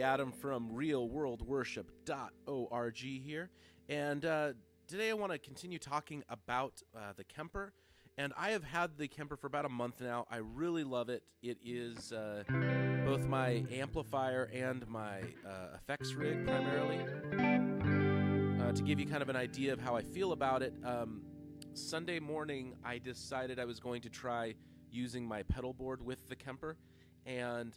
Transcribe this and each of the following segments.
everybody, Adam from realworldworship.org here, and today I want to continue talking about the Kemper, and I have had the Kemper for about a month now. I really love it. It is both my amplifier and my effects rig primarily. To give you kind of an idea of how I feel about it, Sunday morning I decided I was going to try using my pedal board with the Kemper, and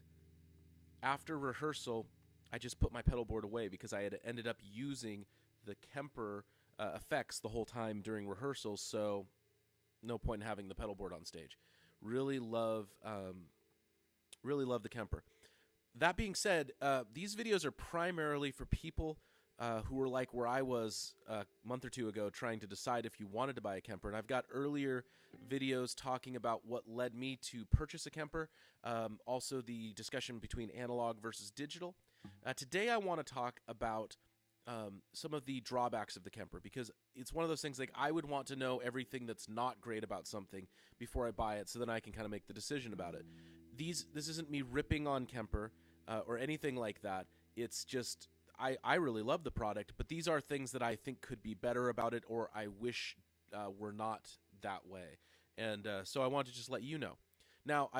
after rehearsal, I just put my pedal board away because I had ended up using the Kemper effects the whole time during rehearsals, so no point in having the pedal board on stage. Really love the Kemper. That being said, these videos are primarily for people who were like where I was a month or two ago trying to decide if you wanted to buy a Kemper. And I've got earlier videos talking about what led me to purchase a Kemper, also the discussion between analog versus digital. Today I want to talk about some of the drawbacks of the Kemper, because it's one of those things like I would want to know everything that's not great about something before I buy it, so then I can kind of make the decision about it. This isn't me ripping on Kemper or anything like that. It's just I really love the product, but these are things that I think could be better about it, or I wish were not that way. And so I want to just let you know. Now,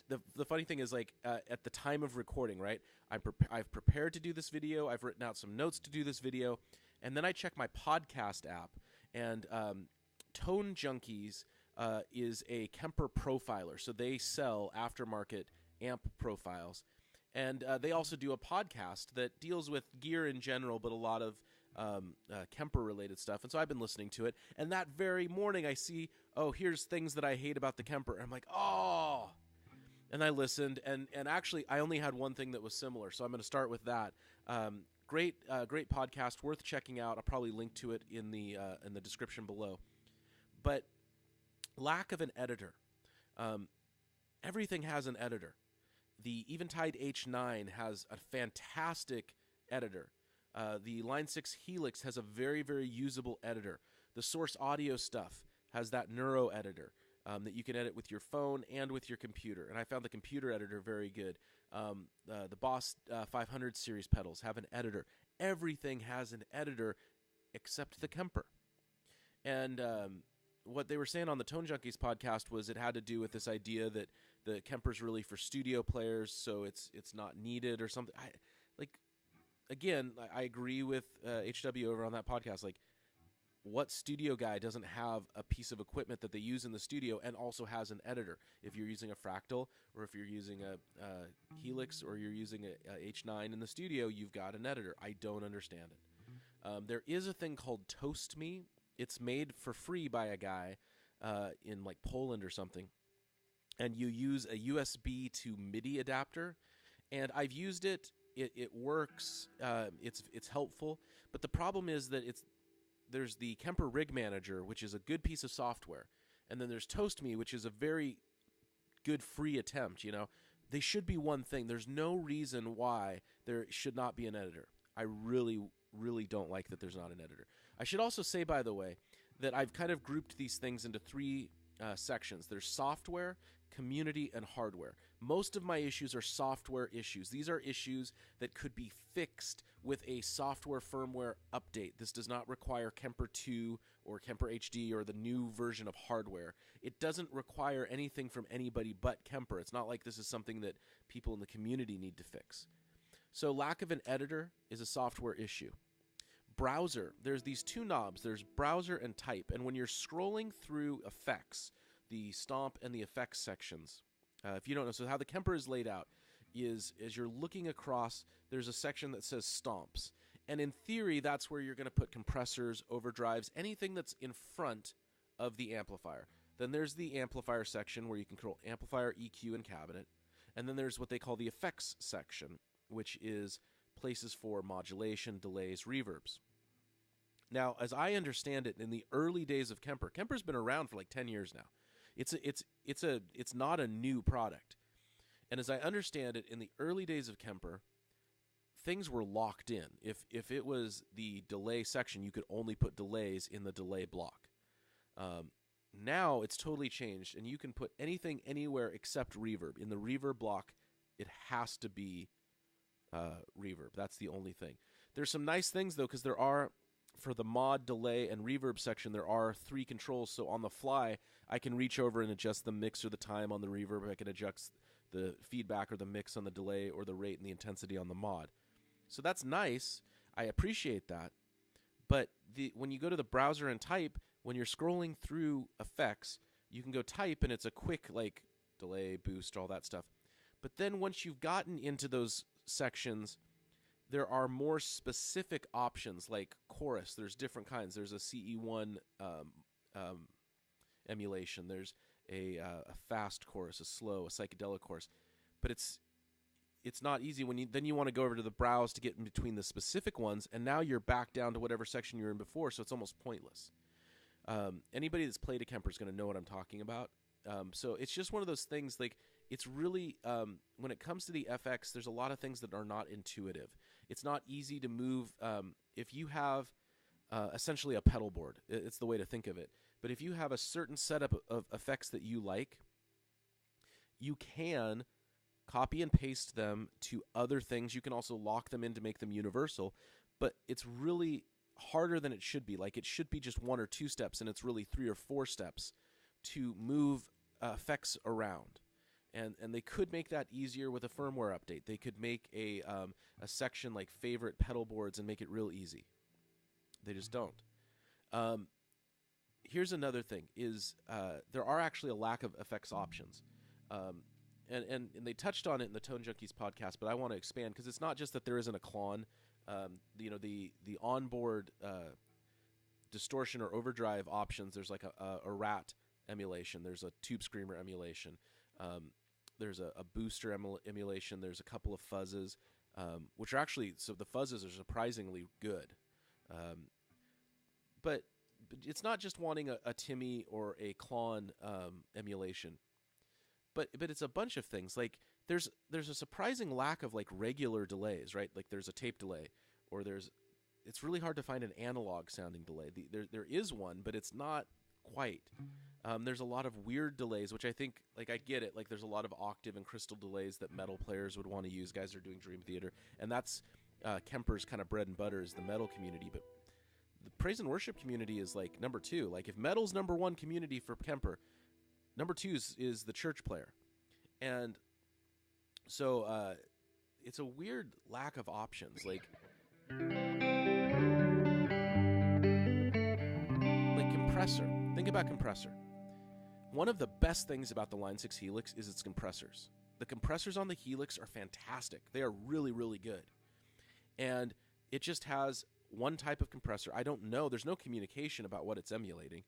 the funny thing is, like, at the time of recording, right, I've prepared to do this video, I've written out some notes to do this video, and then I check my podcast app, and Tone Junkies is a Kemper profiler, so they sell aftermarket amp profiles. And they also do a podcast that deals with gear in general, but a lot of Kemper-related stuff. And so I've been listening to it. And that very morning I see, oh, here's things that I hate about the Kemper. And I'm like, oh. And I listened. And actually, I only had one thing that was similar. So I'm going to start with that. Great podcast, worth checking out. I'll probably link to it in the description below. But lack of an editor. Everything has an editor. The Eventide H9 has a fantastic editor. The Line 6 Helix has a very, very usable editor. The Source Audio stuff has that Neuro editor that you can edit with your phone and with your computer. And I found the computer editor very good. The Boss 500 series pedals have an editor. Everything has an editor except the Kemper. And what they were saying on the Tone Junkies podcast was it had to do with this idea that the Kemper's really for studio players, so it's not needed or something. I agree with HW over on that podcast. Like, what studio guy doesn't have a piece of equipment that they use in the studio and also has an editor? If you're using a Fractal, or if you're using a Helix, or you're using a H9 in the studio, you've got an editor. I don't understand it. There is a thing called Toast Me. It's made for free by a guy in like Poland or something, and you use a USB to MIDI adapter. And I've used it. It works. It's helpful. But the problem is that there's the Kemper Rig Manager, which is a good piece of software, and then there's Toast Me, which is a very good free attempt. You know, they should be one thing. There's no reason why there should not be an editor. I really don't like that there's not an editor. I should also say, by the way, that I've kind of grouped these things into three sections. There's software, community, and hardware. Most of my issues are software issues. These are issues that could be fixed with a software firmware update. This does not require Kemper 2 or Kemper HD or the new version of hardware. It doesn't require anything from anybody but Kemper. It's not like this is something that people in the community need to fix. So lack of an editor is a software issue. Browser, there's these two knobs. There's browser and type. And when you're scrolling through effects, the stomp and the effects sections, if you don't know, so how the Kemper is laid out is as you're looking across, there's a section that says stomps. And in theory, that's where you're going to put compressors, overdrives, anything that's in front of the amplifier. Then there's the amplifier section where you can control amplifier, EQ, and cabinet. And then there's what they call the effects section, which is places for modulation, delays, reverbs. Now, as I understand it, in the early days of Kemper's been around for like 10 years now. It's not a new product. And as I understand it, in the early days of Kemper, things were locked in. If it was the delay section, you could only put delays in the delay block. Now it's totally changed, and you can put anything anywhere except reverb. In the reverb block, it has to be reverb. That's the only thing. There's some nice things though, because there are, for the mod, delay, and reverb section, there are 3 controls. So on the fly, I can reach over and adjust the mix or the time on the reverb. I can adjust the feedback or the mix on the delay, or the rate and the intensity on the mod. So that's nice. I appreciate that. But when you go to the browser and type, when you're scrolling through effects, you can go type and it's a quick like delay, boost, all that stuff. But then once you've gotten into those sections, there are more specific options like chorus. There's different kinds. There's a CE1 emulation. There's a fast chorus, a slow, a psychedelic chorus. But it's not easy when you want to go over to the browse to get in between the specific ones, and now you're back down to whatever section you're in before, so it's almost pointless. Anybody that's played a Kemper is going to know what I'm talking about. So it's just one of those things, like, it's really, when it comes to the FX, there's a lot of things that are not intuitive. It's not easy to move. If you have essentially a pedal board, it's the way to think of it. But if you have a certain setup of effects that you like, you can copy and paste them to other things. You can also lock them in to make them universal, but it's really harder than it should be. Like, it should be just 1 or 2 steps, and it's really 3 or 4 steps to move effects around. And they could make that easier with a firmware update. They could make a section like favorite pedal boards and make it real easy. They just don't. Here's another thing, is there are actually a lack of effects options. And they touched on it in the Tone Junkies podcast, but I want to expand, because it's not just that there isn't a Klon. The onboard distortion or overdrive options, there's like a rat emulation. There's a Tube Screamer emulation. There's a booster emulation. There's a couple of fuzzes, which are actually, so the fuzzes are surprisingly good. But it's not just wanting a Timmy or a Klon emulation. But it's a bunch of things. Like, there's a surprising lack of like regular delays, right? Like, there's a tape delay, or it's really hard to find an analog sounding delay. There is one, but it's not quite. There's a lot of weird delays, which I think, like, I get it. Like, there's a lot of octave and crystal delays that metal players would want to use. Guys are doing Dream Theater, and that's Kemper's kind of bread and butter, is the metal community. But the praise and worship community is like number 2. Like, if metal's number 1 community for Kemper, number 2 is the church player. And so it's a weird lack of options. Like compressor. Think about compressor. One of the best things about the Line 6 Helix is its compressors. The compressors on the Helix are fantastic. They are really, really good. And it just has one type of compressor. I don't know. There's no communication about what it's emulating.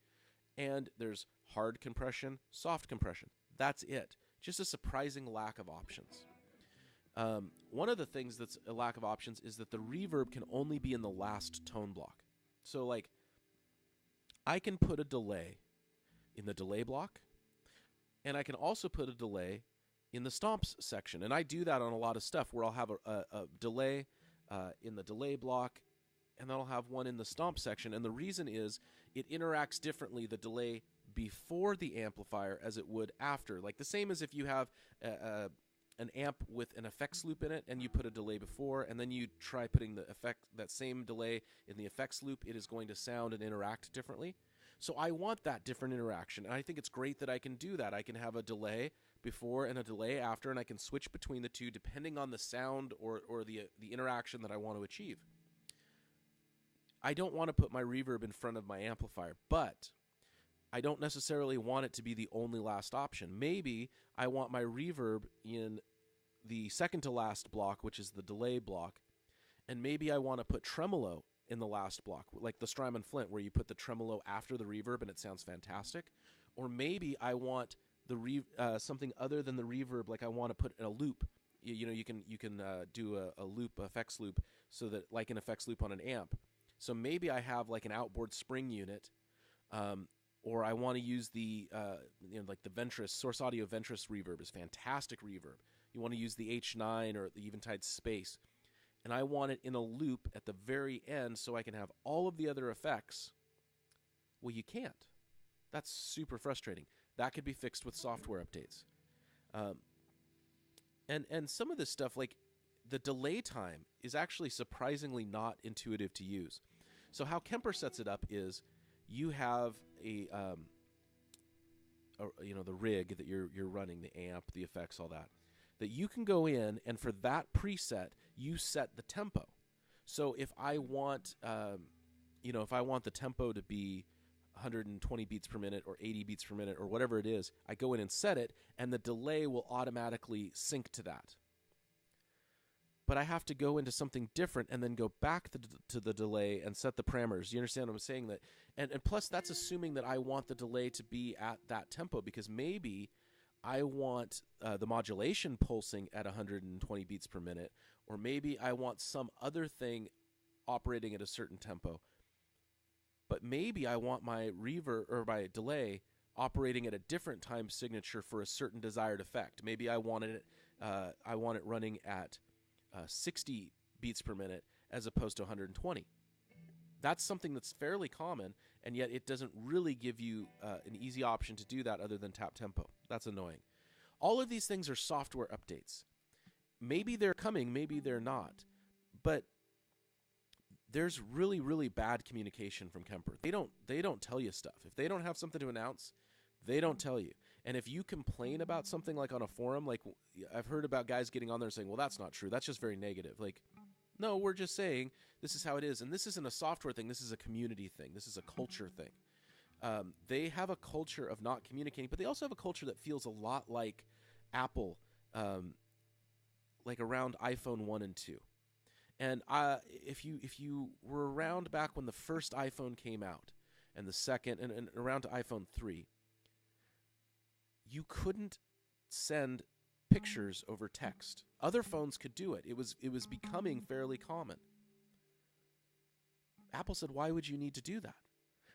And there's hard compression, soft compression. That's it. Just a surprising lack of options. One of the things that's a lack of options is that the reverb can only be in the last tone block. So, like, I can put a delay in the delay block, and I can also put a delay in the stomps section. And I do that on a lot of stuff, where I'll have a delay in the delay block, and then I'll have one in the stomp section. And the reason is it interacts differently, the delay before the amplifier as it would after. Like, the same as if you have an amp with an effects loop in it, and you put a delay before, and then you try putting that same delay in the effects loop, it is going to sound and interact differently. So I want that different interaction, and I think it's great that I can do that. I can have a delay before and a delay after, and I can switch between the two depending on the sound or the interaction that I want to achieve. I don't want to put my reverb in front of my amplifier, but I don't necessarily want it to be the only last option. Maybe I want my reverb in the second to last block, which is the delay block, and maybe I want to put tremolo in the last block, like the Strymon Flint, where you put the tremolo after the reverb and it sounds fantastic. Or maybe I want the something other than the reverb, like I want to put in a loop. You can do a loop, effects loop, so that, like an effects loop on an amp. So maybe I have like an outboard spring unit, or I want to use the like the Ventris Source Audio Ventris reverb is fantastic reverb. You want to use the H9 or the Eventide Space, and I want it in a loop at the very end so I can have all of the other effects. Well, you can't. That's super frustrating. That could be fixed with software updates. And some of this stuff, like, the delay time is actually surprisingly not intuitive to use. So how Kemper sets it up is you have the rig that you're running, the amp, the effects, all that you can go in, and for that preset you set the tempo. So if I want if I want the tempo to be 120 beats per minute or 80 beats per minute or whatever it is, I go in and set it, and the delay will automatically sync to that. But I have to go into something different and then go back to the delay and set the parameters. You understand what I'm saying? That, and plus that's assuming that I want the delay to be at that tempo, because maybe I want the modulation pulsing at 120 beats per minute, or maybe I want some other thing operating at a certain tempo. But maybe I want my reverb or my delay operating at a different time signature for a certain desired effect. Maybe I want it running at 60 beats per minute as opposed to 120. That's something that's fairly common, and yet it doesn't really give you an easy option to do that other than tap tempo. That's annoying. All of these things are software updates. Maybe they're coming, maybe they're not, but there's really, really bad communication from Kemper. They don't tell you stuff. If they don't have something to announce, they don't tell you. And if you complain about something like on a forum, like I've heard about guys getting on there saying, well, that's not true. That's just very negative. Like, no, we're just saying this is how it is. And this isn't a software thing. This is a community thing. This is a culture thing. They have a culture of not communicating, but they also have a culture that feels a lot like Apple, like around iPhone 1 and 2. And if you were around back when the first iPhone came out and the second and around to iPhone 3, you couldn't send pictures over text. Other phones could do it. It was becoming fairly common. Apple said, why would you need to do that?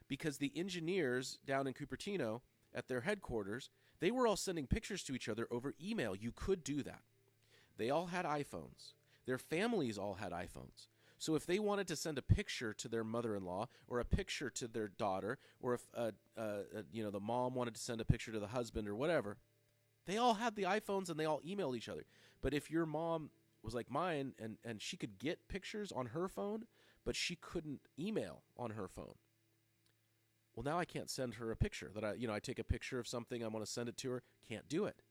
Because the engineers down in Cupertino at their headquarters, they were all sending pictures to each other over email. You could do that. They all had iPhones. Their families all had iPhones. So if they wanted to send a picture to their mother-in-law or a picture to their daughter, or if the mom wanted to send a picture to the husband or whatever, they all had the iPhones and they all emailed each other. But if your mom was like mine and she could get pictures on her phone, but she couldn't email on her phone, well, now I can't send her a picture that I take a picture of something, I want to send it to her, can't do it.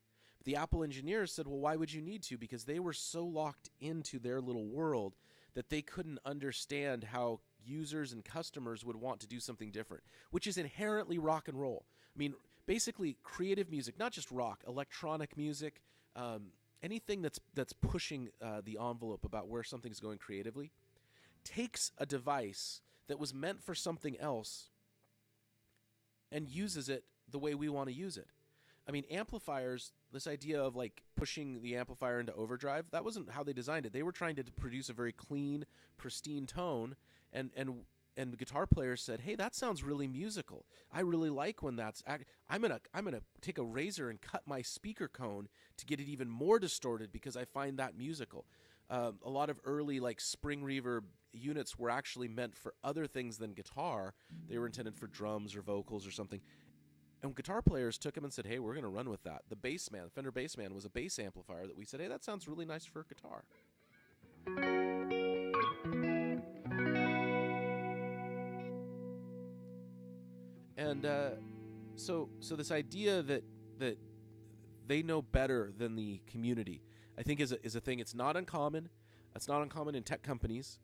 The Apple engineers said, well, why would you need to? Because they were so locked into their little world that they couldn't understand how users and customers would want to do something different, which is inherently rock and roll. I mean, basically creative music, not just rock, electronic music, anything that's pushing the envelope about where something's going creatively, takes a device that was meant for something else and uses it the way we want to use it. I mean, amplifiers, this idea of like pushing the amplifier into overdrive, that wasn't how they designed it. They were trying to produce a very clean, pristine tone, and guitar players said, "Hey, that sounds really musical. I really like when that's. I'm gonna take a razor and cut my speaker cone to get it even more distorted because I find that musical." A lot of early like spring reverb units were actually meant for other things than guitar. They were intended for drums or vocals or something. And guitar players took them and said, hey, we're going to run with that. The Bassman, Fender Bassman, was a bass amplifier that we said, hey, that sounds really nice for guitar. And so this idea that they know better than the community, I think is a thing. It's not uncommon. It's not uncommon in tech companies.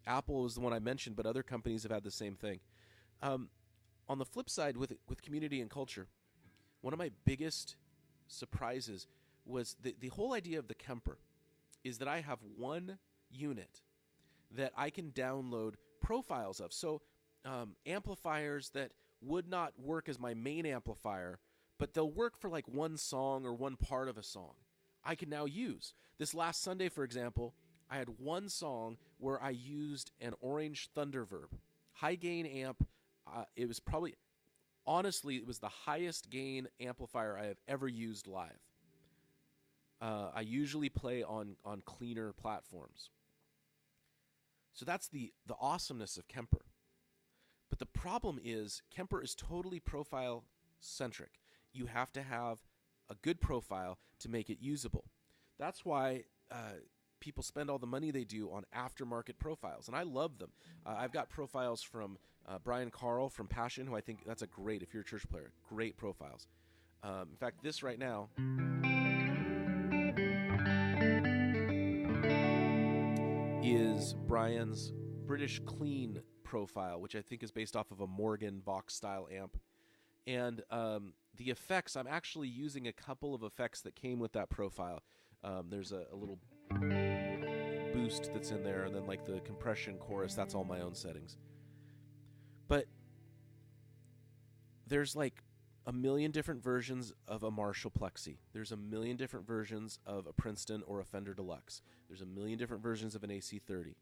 Apple is the one I mentioned, but other companies have had the same thing. On the flip side, with community and culture, one of my biggest surprises was the whole idea of the Kemper is that I have one unit that I can download profiles of. So amplifiers that would not work as my main amplifier, but they'll work for like one song or one part of a song, I can now use. This last Sunday, for example, I had one song where I used an orange Thunderverb, high gain amp. It was probably, honestly, it was the highest gain amplifier I have ever used live. I usually play on cleaner platforms. So that's the awesomeness of Kemper. But the problem is Kemper is totally profile centric. You have to have a good profile to make it usable. That's why people spend all the money they do on aftermarket profiles, and I love them. I've got profiles from Brian Carl from Passion, who I think that's a great, if you're a church player, great profiles. In fact, this right now is Brian's British Clean profile, which I think is based off of a Morgan Vox style amp. And the effects, I'm actually using a couple of effects that came with that profile. There's a little boost that's in there, and then like the compression chorus, that's all my own settings. But there's like a million different versions of a Marshall Plexi. There's a million different versions of a Princeton or a Fender Deluxe. There's a million different versions of an AC30.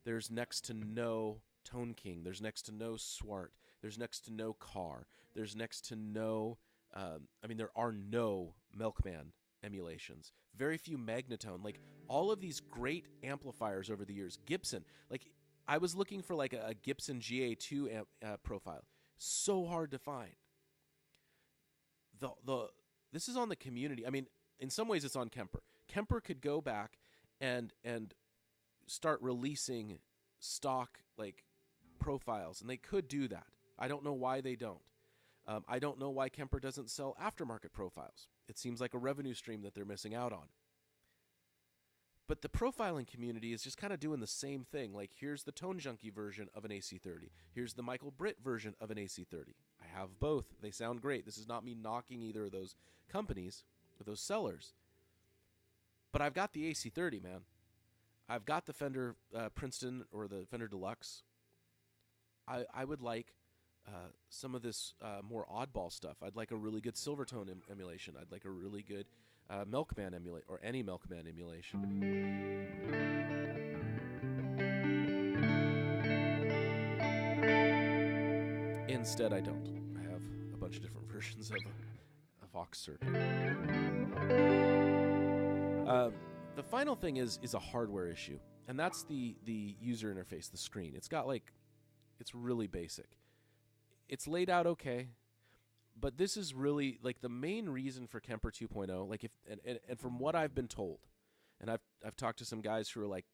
There's next to no Tone King. There's next to no Swart. There's next to no Car. There's next to no, there are no Milkman emulations. Very few Magnatone. Like, all of these great amplifiers over the years. Gibson. Like, I was looking for like a Gibson GA2 profile. So hard to find. This is on the community. I mean, in some ways it's on Kemper. Kemper could go back and start releasing stock like profiles, and they could do that. I don't know why they don't. I don't know why Kemper doesn't sell aftermarket profiles. It seems like a revenue stream that they're missing out on. But the profiling community is just kind of doing the same thing. Like, here's the Tone Junkie version of an AC30. Here's the Michael Britt version of an AC30. I have both. They sound great. This is not me knocking either of those companies or those sellers. But I've got the AC30, man. I've got the Fender Princeton or the Fender Deluxe. I would like some of this more oddball stuff. I'd like a really good Silvertone emulation. I'd like a really good Milkman emulate, or any Milkman emulation. Instead, I don't. I have a bunch of different versions of a Vox circuit. The final thing is a hardware issue, and that's the user interface, the screen. It's got it's really basic. It's laid out okay, but this is really like the main reason for Kemper 2.0. Like, and from what I've been told, and I've talked to some guys who are like,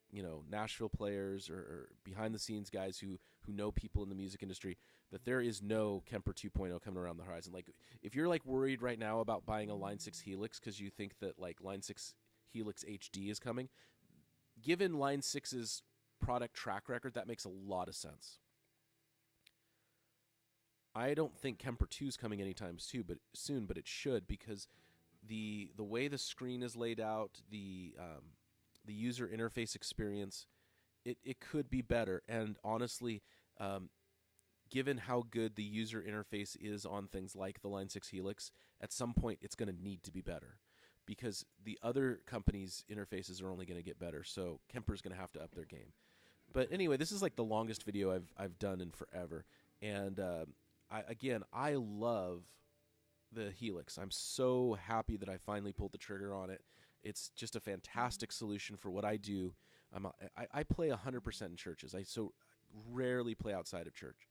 Nashville players or behind the scenes guys who know people in the music industry, that there is no Kemper 2.0 coming around the horizon. Like, if you're like worried right now about buying a Line 6 Helix because you think that like Line 6 Helix HD is coming, given Line 6's product track record, that makes a lot of sense. I don't think Kemper 2 is coming anytime soon, but it should, because the way the screen is laid out, the user interface experience, it could be better. And honestly, given how good the user interface is on things like the Line 6 Helix, at some point it's going to need to be better, because the other companies' interfaces are only going to get better. So Kemper's going to have to up their game. But anyway, this is like the longest video I've done in forever, and I love the Helix. I'm so happy that I finally pulled the trigger on it. It's just a fantastic solution for what I do. I play 100% in churches. I so rarely play outside of church.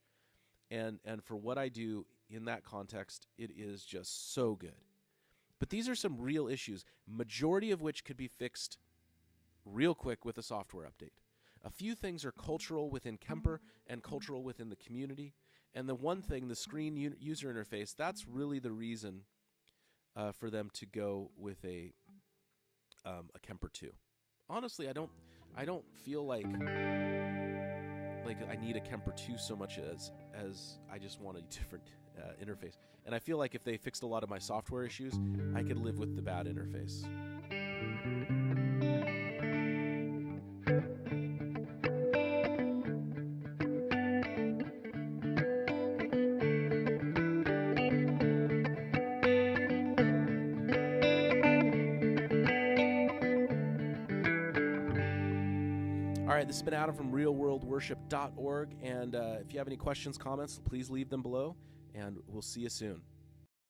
And for what I do in that context, it is just so good. But these are some real issues, majority of which could be fixed real quick with a software update. A few things are cultural within Kemper and cultural within the community. And the one thing, the screen user interface, that's really the reason for them to go with a Kemper 2. Honestly, I don't feel like I need a Kemper 2 so much as I just want a different interface. And I feel like if they fixed a lot of my software issues, I could live with the bad interface. All right, this has been Adam from realworldworship.org, and if you have any questions, comments, please leave them below, and we'll see you soon.